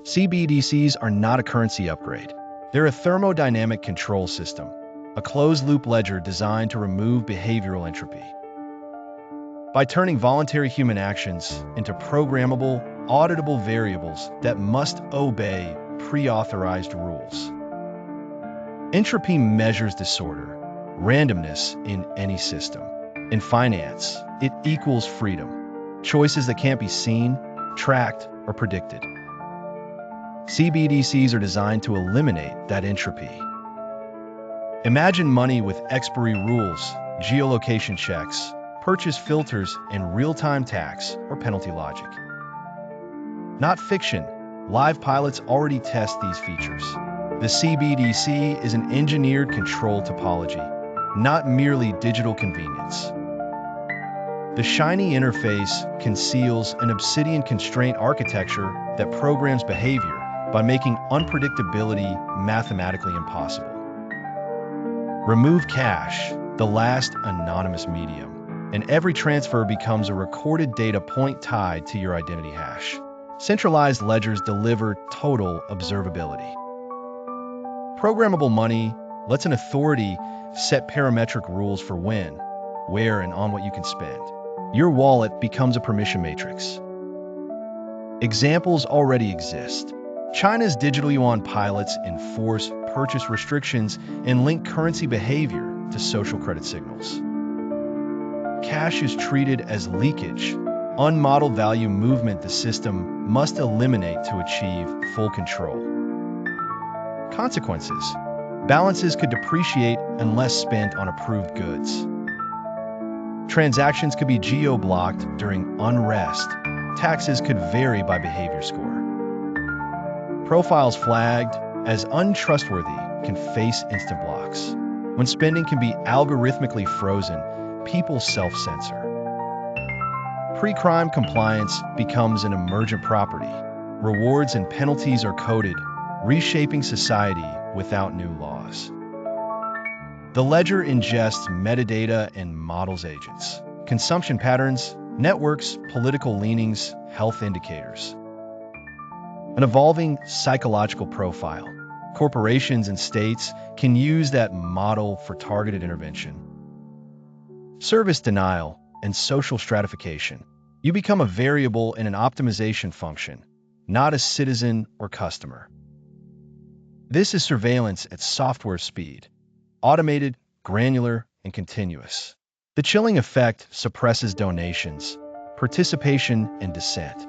CBDCs are not a currency upgrade. They're a thermodynamic control system, a closed-loop ledger designed to remove behavioral entropy. By turning voluntary human actions into programmable, auditable variables that must obey pre-authorized rules. Entropy measures disorder, randomness in any system. In finance, it equals freedom, choices that can't be seen, tracked, or predicted. CBDCs are designed to eliminate that entropy. Imagine money with expiry rules, geolocation checks, purchase filters, and real-time tax or penalty logic. Not fiction, live pilots already test these features. The CBDC is an engineered control topology, not merely digital convenience. The shiny interface conceals an obsidian constraint architecture that programs behavior by making unpredictability mathematically impossible. Remove cash, the last anonymous medium, and every transfer becomes a recorded data point tied to your identity hash. Centralized ledgers deliver total observability. Programmable money lets an authority set parametric rules for when, where, and on what you can spend. Your wallet becomes a permission matrix. Examples already exist. China's digital yuan pilots enforce purchase restrictions and link currency behavior to social credit signals. Cash is treated as leakage, unmodeled value movement the system must eliminate to achieve full control. Consequences: balances could depreciate unless spent on approved goods. Transactions could be geo-blocked during unrest. Taxes could vary by behavior score. Profiles flagged as untrustworthy can face instant blocks. When spending can be algorithmically frozen, people self-censor. Pre-crime compliance becomes an emergent property. Rewards and penalties are coded, reshaping society without new laws. The ledger ingests metadata and models agents, consumption patterns, networks, political leanings, health indicators. An evolving psychological profile. Corporations and states can use that model for targeted intervention. Service denial and social stratification. You become a variable in an optimization function, not a citizen or customer. This is surveillance at software speed, automated, granular, and continuous. The chilling effect suppresses donations, participation, and dissent.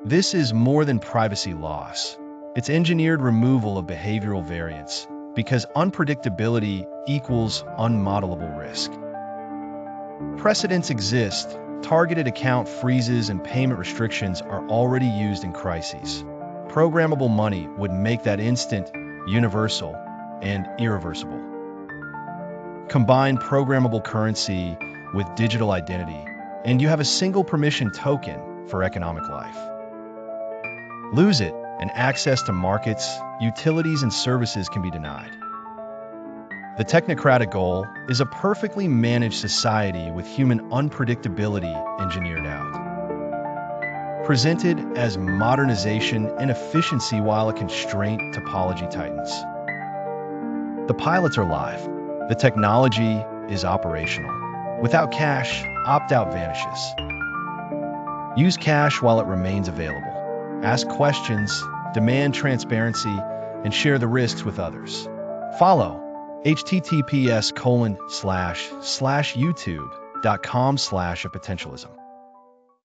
This is more than privacy loss. It's engineered removal of behavioral variance, because unpredictability equals unmodelable risk. Precedents exist. Targeted account freezes and payment restrictions are already used in crises. Programmable money would make that instant, universal, and irreversible. Combine programmable currency with digital identity, and you have a single permission token for economic life. Lose it, and access to markets, utilities, and services can be denied. The technocratic goal is a perfectly managed society with human unpredictability engineered out. Presented as modernization and efficiency while a constraint topology tightens. The pilots are live. The technology is operational. Without cash, opt-out vanishes. Use cash while it remains available. Ask questions, demand transparency, and share the risks with others. Follow https://youtube.com/potentialism.